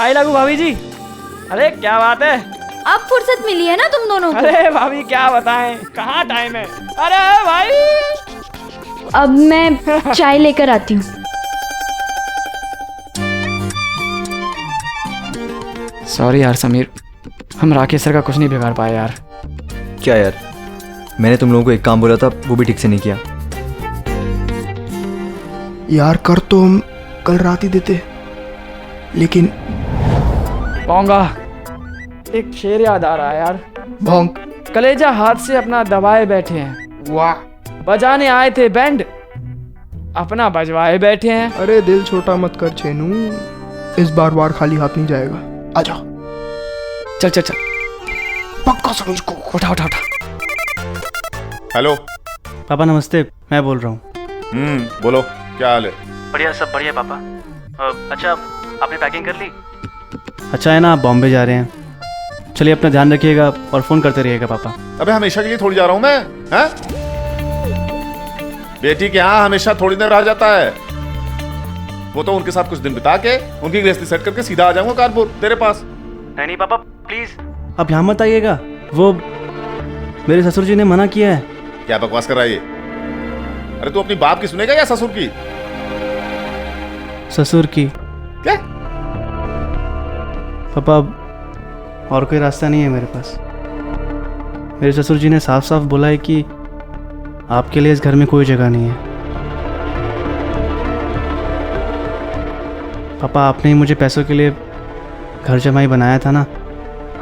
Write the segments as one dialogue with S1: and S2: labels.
S1: भाई लगू भाभी जी। अरे क्या बात है,
S2: अब फुर्सत मिली है ना तुम दोनों को।
S1: अरे भाभी क्या बताएं, कहाँ टाइम है। अरे भाई
S2: अब मैं चाय लेकर आती हूँ।
S1: सॉरी यार समीर, हम राकेश सर का कुछ नहीं बिगाड़ पाए यार।
S3: क्या यार, मैंने तुम लोगों को एक काम बोला था, वो भी ठीक से नहीं किया।
S4: यार कर तो हम कल रात ही देते, लेकिन
S1: पोंगा, एक शेर याद आ रहा है यार।
S4: भोंक।
S1: कलेजा हाथ से अपना दबाए बैठे हैं,
S4: वाह।
S1: बजाने आए थे बैंड, अपना बजवाए बैठे हैं।
S4: अरे दिल छोटा मत कर छेनू, इस बार खाली हाथ नहीं जाएगा। आजा।
S1: चल चल चल,
S4: पक्का समझ को।
S1: उठा उठा उठा।
S5: हेलो
S6: पापा नमस्ते, मैं बोल रहा हूँ।
S5: बोलो क्या हाल है।
S6: बढ़िया, सब बढ़िया पापा। अच्छा आपने पैकिंग कर ली? अच्छा है ना, आप बॉम्बे जा रहे हैं। चलिए अपना ध्यान रखिएगा और फ़ोन करते रहिएगा पापा।
S5: अबे हमेशा के लिए थोड़ी जा रहा हूँ मैं, हैं? बेटी के यहाँ हमेशा थोड़ी देर रह जाता है। वो तो उनके साथ कुछ दिन बिता के उनकी गृहस्थी सेट करके सीधा आ जाऊंगा कानपुर तेरे पास।
S6: नहीं पापा प्लीज़, आप यहाँ मत आइएगा। वो मेरे ससुर जी ने मना किया है।
S5: क्या बकवास कर रहा है ये? अरे तू अपनी बाप की सुनेगा या ससुर की?
S6: ससुर की।
S5: क्या?
S6: पापा और कोई रास्ता नहीं है मेरे पास। मेरे ससुर जी ने साफ साफ बोला है कि आपके लिए इस घर में कोई जगह नहीं है। पापा आपने ही मुझे पैसों के लिए घर जमाई बनाया था ना,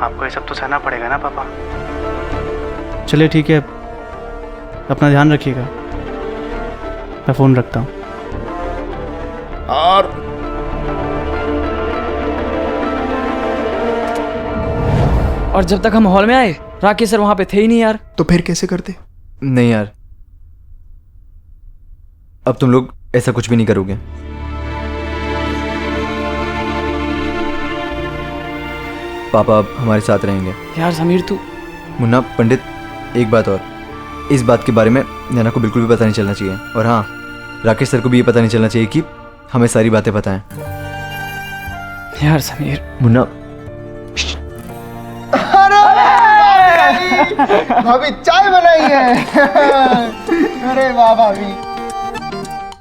S6: आपको ये सब तो सहना पड़ेगा ना पापा। चलिए ठीक है, अपना ध्यान रखिएगा। मैं फ़ोन रखता हूँ।
S1: और जब तक हम हॉल में आए राकेश सर वहां पे थे ही नहीं यार।
S4: तो फिर कैसे करते?
S3: नहीं यार, अब तुम लोग ऐसा कुछ भी नहीं करोगे। पापा अब हमारे साथ रहेंगे।
S1: यार समीर तू।
S3: मुन्ना पंडित, एक बात और, इस बात के बारे में नैना को बिल्कुल भी पता नहीं चलना चाहिए। और हाँ, राकेश सर को भी ये पता नहीं चलना चाहिए कि हमें सारी बातें पता हैं।
S1: यार समीर।
S3: मुन्ना।
S4: भाभी चाय बनाई है। अरे वाह भाभी।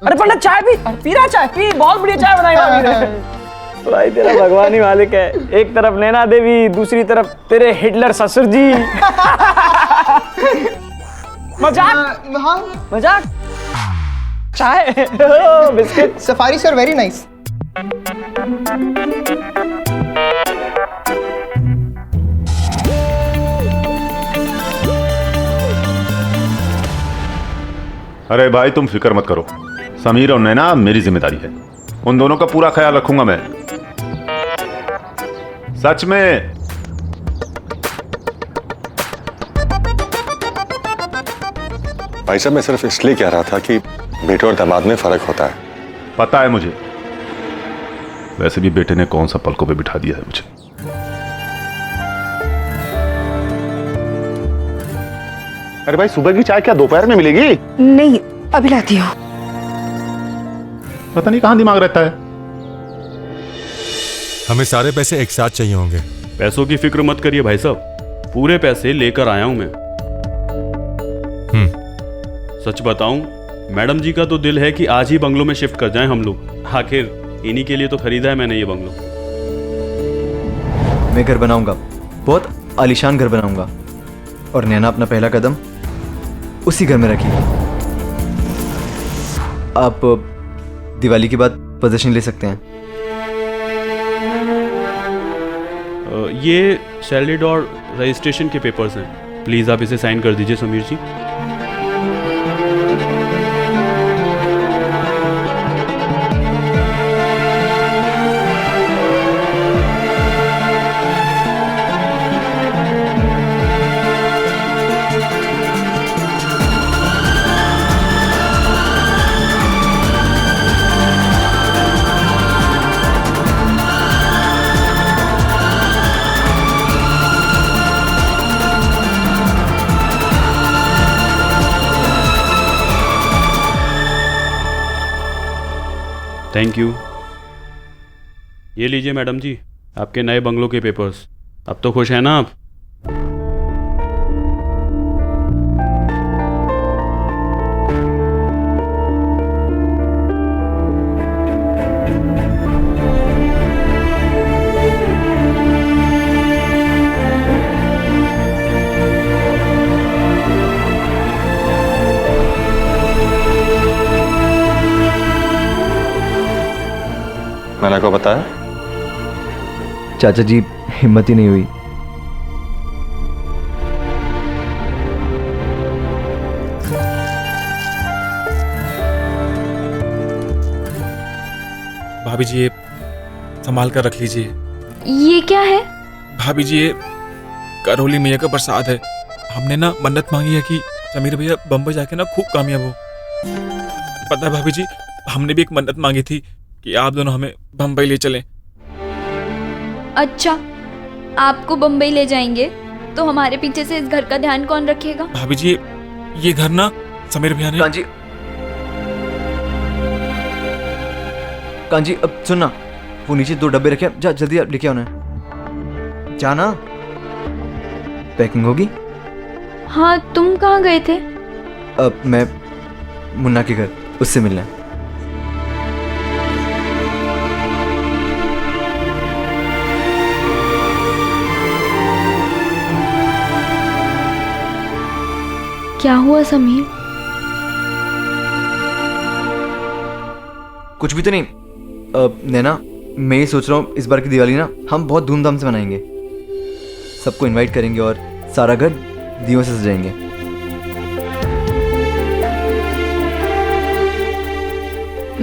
S1: अरे पंडित चाय पी रहा, चाय पी, बहुत बढ़िया चाय बनाई भाभी ने। भाई तेरा भगवान ही मालिक है, एक तरफ नैना देवी, दूसरी तरफ तेरे हिटलर ससुर जी। मजाक मजाक। चाय biscuit.
S4: Safari sir very nice.
S5: अरे भाई तुम फिक्र मत करो, समीर और नैना मेरी जिम्मेदारी है, उन दोनों का पूरा ख्याल रखूंगा मैं। सच में।
S7: भाई साहब मैं सिर्फ इसलिए कह रहा था कि बेटे और दामाद में फर्क होता है।
S5: पता है मुझे, वैसे भी बेटे ने कौन सा पलकों पे बिठा दिया है मुझे। अरे भाई सुबह की चाय क्या दोपहर में मिलेगी?
S8: नहीं अभी लाती हूँ।
S5: पता नहीं कहाँ दिमाग रहता है।
S9: हमें सारे पैसे एक साथ चाहिए होंगे।
S10: पैसों की फिक्र मत करिए भाई साहब, पूरे पैसे लेकर आया हूं मैं। सच बताऊं, मैडम जी का तो दिल है कि आज ही बंगलों में शिफ्ट कर जाएं हम लोग। आखिर इन्हीं के लिए तो खरीदा है मैंने ये बंगलो।
S3: मैं घर बनाऊंगा, बहुत आलीशान घर बनाऊंगा, और नैना अपना पहला कदम उसी घर में रखेगी। आप दिवाली के बाद पोजीशन ले सकते हैं।
S10: ये सैलरीड और रजिस्ट्रेशन के पेपर्स हैं, प्लीज़ आप इसे साइन कर दीजिए समीर जी। Thank you. ये लीजिए मैडम जी, आपके नए बंगलों के पेपर्स। अब तो खुश हैं ना आप?
S7: मैंने को बताया?
S3: चाचा जी हिम्मत ही नहीं हुई।
S9: भाभी जी ये संभाल कर रख लीजिए।
S2: ये क्या है?
S9: भाभी जी ये करौली मैया का प्रसाद है। हमने ना मन्नत मांगी है कि समीर भैया बम्बई जाके ना खूब कामयाब हो। पता है भाभी जी, हमने भी एक मन्नत मांगी थी कि आप दोनों हमें बम्बई ले चलें।
S2: अच्छा, आपको बम्बई ले जाएंगे तो हमारे पीछे से इस घर का ध्यान कौन रखेगा?
S9: भाभी जी ये घर ना समीर भैया ने।
S3: कांजी अब सुनना, वो नीचे 2 डब्बे रखे, जा जल्दी लेके आना है। जाना, पैकिंग होगी।
S2: हाँ, तुम कहाँ गए थे?
S3: अब मैं मुन्ना के घर, उससे मिलना है।
S2: क्या हुआ समीर?
S3: कुछ भी तो नहीं। नैना, मैं ये सोच रहा हूँ इस बार की दिवाली ना हम बहुत धूमधाम से मनाएंगे। सबको इनवाइट करेंगे और सारा घर दियों से सजाएंगे।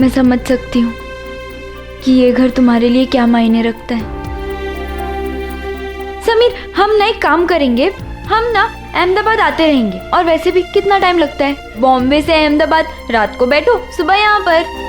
S2: मैं समझ सकती हूँ कि ये घर तुम्हारे लिए क्या मायने रखता है। समीर, हम ना एक काम करेंगे, हम ना अहमदाबाद आते रहेंगे। और वैसे भी कितना टाइम लगता है? बॉम्बे से अहमदाबाद रात को बैठो, सुबह यहाँ पर।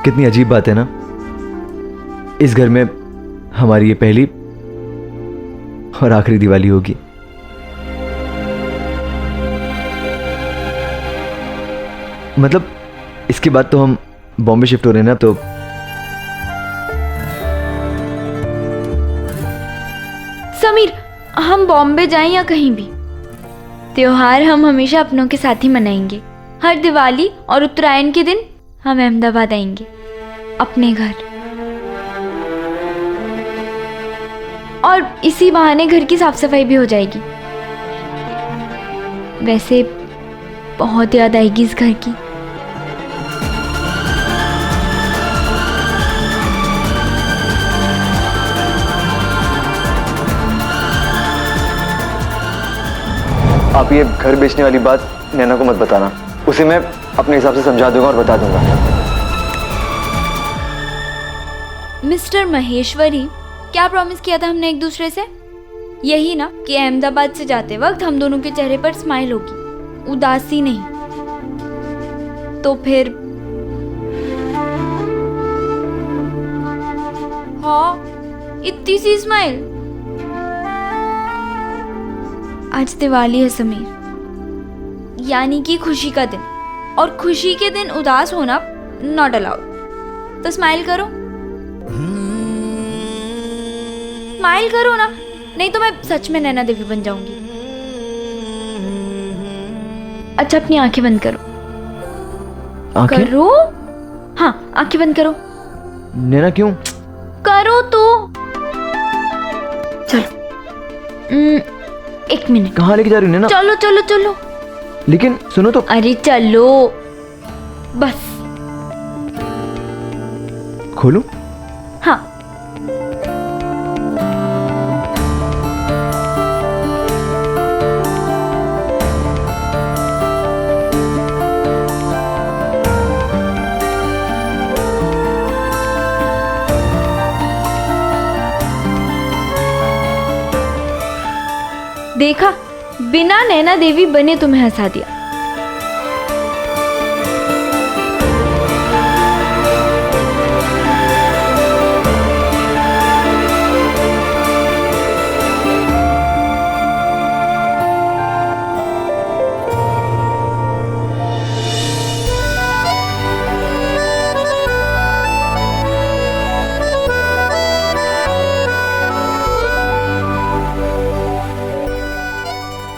S3: कितनी अजीब बात है ना, इस घर में हमारी ये पहली और आखिरी दिवाली होगी। मतलब इसके बाद तो हम बॉम्बे शिफ्ट हो रहे हैं ना, तो
S2: समीर, हम बॉम्बे जाएं या कहीं भी, त्योहार हम हमेशा अपनों के साथ ही मनाएंगे। हर दिवाली और उत्तरायण के दिन हम अहमदाबाद आएंगे, अपने घर। और इसी बहाने घर की साफ सफाई भी हो जाएगी। वैसे बहुत याद आएगी इस घर की।
S3: आप ये घर बेचने वाली बात नैना को मत बताना, उसे मैं अपने हिसाब से समझा दूंगा और बता दूंगा।
S2: मिस्टर महेश्वरी, क्या प्रॉमिस किया था हमने एक दूसरे से? यही ना कि अहमदाबाद से जाते वक्त हम दोनों के चेहरे पर स्माइल होगी, उदासी नहीं। तो फिर हाँ, इतनी सी स्माइल। आज दिवाली है समीर, यानी कि खुशी का दिन, और खुशी के दिन उदास होना नॉट अलाउड। तो स्माइल करो, स्माइल करो ना, नहीं तो मैं सच में नैना देवी बन जाऊंगी। अच्छा, अपनी आंखें बंद करो।
S3: आंखें?
S2: करो, हाँ आंखें बंद करो।
S3: नैना क्यों?
S2: करो तो। चलो, 1 मिनट।
S3: कहाँ लेके जा रही हो नैना?
S2: चलो चलो चलो।
S3: लेकिन सुनो तो।
S2: अरे चलो बस।
S3: खोलूं?
S2: हाँ। देखा, बिना नैना देवी बने तुम्हें हंसा दिया।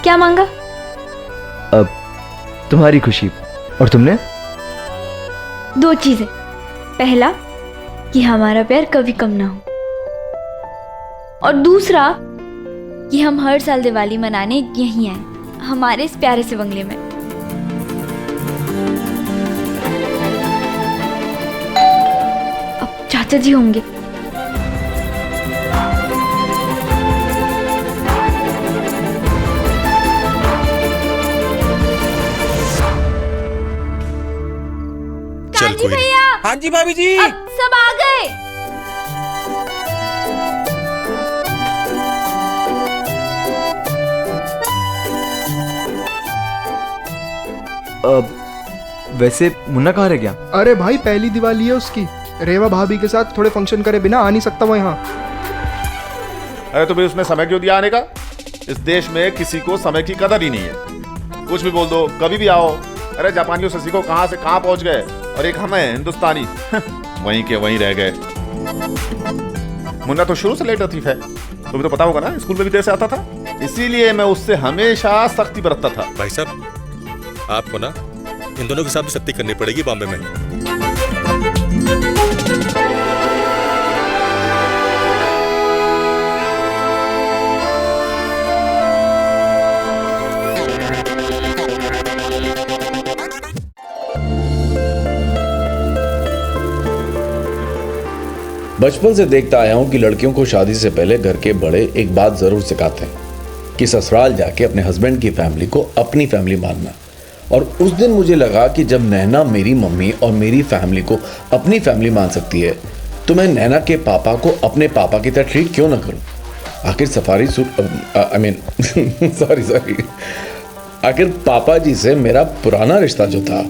S2: क्या मांगा?
S3: अब तुम्हारी खुशी। और तुमने?
S2: 2 चीजें। पहला, कि हमारा प्यार कभी कम ना हो, और दूसरा कि हम हर साल दिवाली मनाने यहीं आए, हमारे इस प्यारे से बंगले में। अब चाचा जी होंगे।
S9: चल
S2: भैया।
S9: हाँ जी भाभी जी।
S2: अब सब आ गए।
S3: वैसे मुन्ना कहाँ रह गया?
S4: अरे भाई, पहली दिवाली है उसकी। रेवा भाभी के साथ थोड़े फंक्शन करे बिना आ नहीं सकता वो यहाँ।
S5: अरे तो भाई उसने समय क्यों दिया आने का? इस देश में किसी को समय की कदर ही नहीं है। कुछ भी बोल दो, कभी भी आओ। अरे जापानियों से सीखो, कहाँ से कहाँ पहुंच गए, और एक हम हैं हिंदुस्तानी वहीं के वहीं रह गए। मुन्ना तो शुरू से लेट लतीफ है, तुम्हें तो पता होगा ना, स्कूल में भी देर से आता था, इसीलिए मैं उससे हमेशा सख्ती बरतता था।
S7: भाई साहब, आपको ना इन दोनों के साथ भी सख्ती करनी पड़ेगी बॉम्बे में।
S11: बचपन से देखता आया हूं कि लड़कियों को शादी से पहले घर के बड़े एक बात जरूर सिखाते हैं कि ससुराल जाके अपने हस्बैंड की फैमिली को अपनी फैमिली मानना। और उस दिन मुझे लगा कि जब नैना मेरी मम्मी और मेरी फैमिली को अपनी फैमिली मान सकती है, तो मैं नैना के पापा को अपने पापा की तरह ट्रीट क्यों ना करूं? आखिर सफारी सूट सॉरी आखिर पापा जी से मेरा पुराना रिश्ता जो था।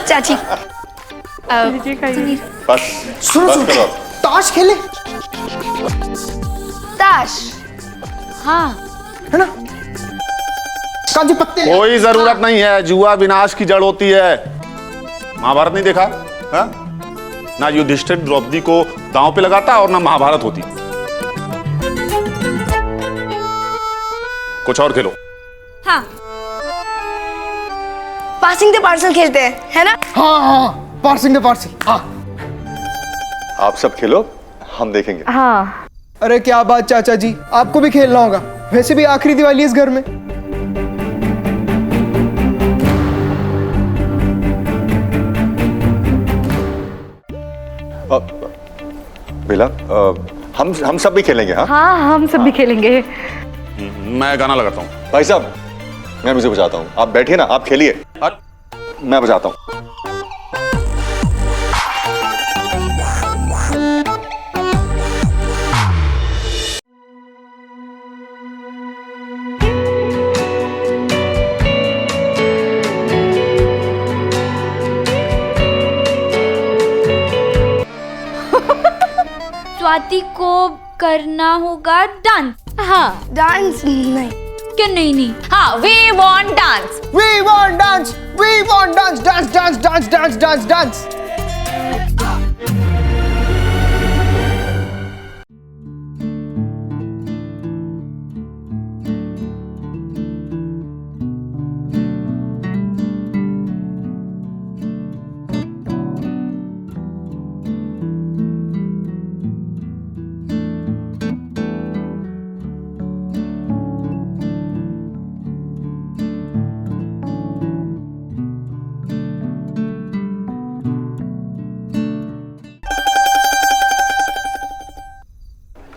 S8: चाची
S2: समीर
S7: बस बस करो।
S4: ताश खेले
S8: ताश।
S2: हाँ
S4: है ना? कांजी पत्ते ले।
S5: कोई जरूरत नहीं है, जुआ विनाश की जड़ होती है। महाभारत नहीं देखा हा? ना युधिष्ठिर द्रौपदी को दांव पे लगाता और ना महाभारत होती। कुछ और खेलो।
S2: हाँ
S8: पासिंग द पार्सल खेलते हैं, है ना?
S4: हाँ हाँ, पार्सिंग द पार्सल। हाँ
S7: आप सब खेलो, हम देखेंगे।
S8: हाँ।
S4: अरे क्या बात चाचा जी, आपको भी खेलना होगा। वैसे भी आखिरी दिवाली इस घर में।
S7: बेला, हम सब भी खेलेंगे। हाँ
S8: हाँ हम सब भी खेलेंगे।
S5: मैं गाना लगाता हूँ।
S7: भाई साहब, मैं म्यूजिक बजाता हूँ, आप बैठिए ना, आप खेलिए, मैं बजाता हूँ।
S2: स्वाति को करना होगा डांस।
S8: हाँ डांस नहीं।
S2: क्या नहीं नहीं?
S8: हाँ we want dance.
S4: We want dance, we want dance, dance, dance, dance, dance, dance, dance.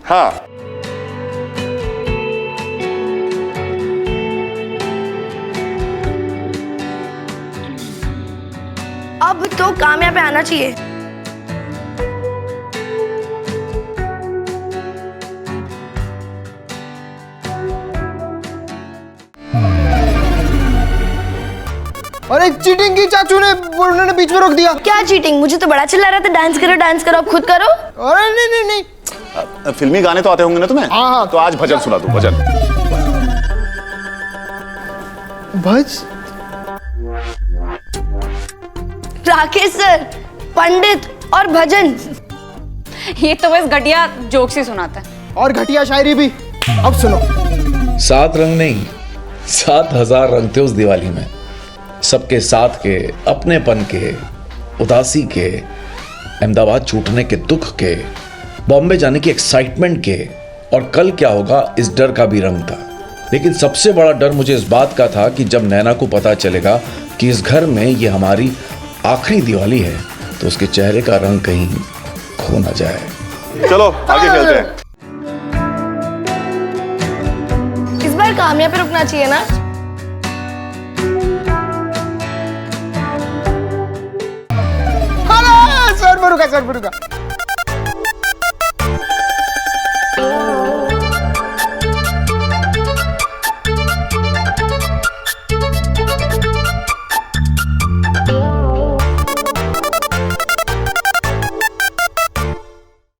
S7: हाँ
S8: अब तो कामया पे आना चाहिए।
S4: अरे चीटिंग की चाचू ने, उन्होंने बीच में रोक दिया।
S8: क्या चीटिंग? मुझे तो बड़ा चिल्ला रहा था डांस करो डांस करो, अब खुद करो।
S4: अरे नहीं नहीं नहीं,
S5: फिल्मी गाने तो आते होंगे ना तुम्हें?
S4: हाँ हाँ।
S5: तो आज भजन सुना दो, भजन।
S4: भज
S8: राकेश सर, पंडित और भजन।
S12: ये तो बस घटिया जोक्स ही सुनाता है।
S4: और घटिया शायरी भी। अब सुनो।
S11: 7 रंग नहीं, 7000 रंग थे उस दिवाली में। सबके साथ के, अपनेपन के, उदासी के, अहमदाबाद छूटने के दुख के, बॉम्बे जाने की एक्साइटमेंट के, और कल क्या होगा इस डर का भी रंग था। लेकिन सबसे बड़ा डर मुझे इस बात का था कि जब नैना को पता चलेगा कि इस घर में ये हमारी आखिरी दिवाली है, तो उसके चेहरे का रंग कहीं खो ना जाए।
S7: चलो आगे खेलते हैं।
S8: इस बार कामया पे रुकना चाहिए ना?
S4: सर पर रुका, सर पर रुका।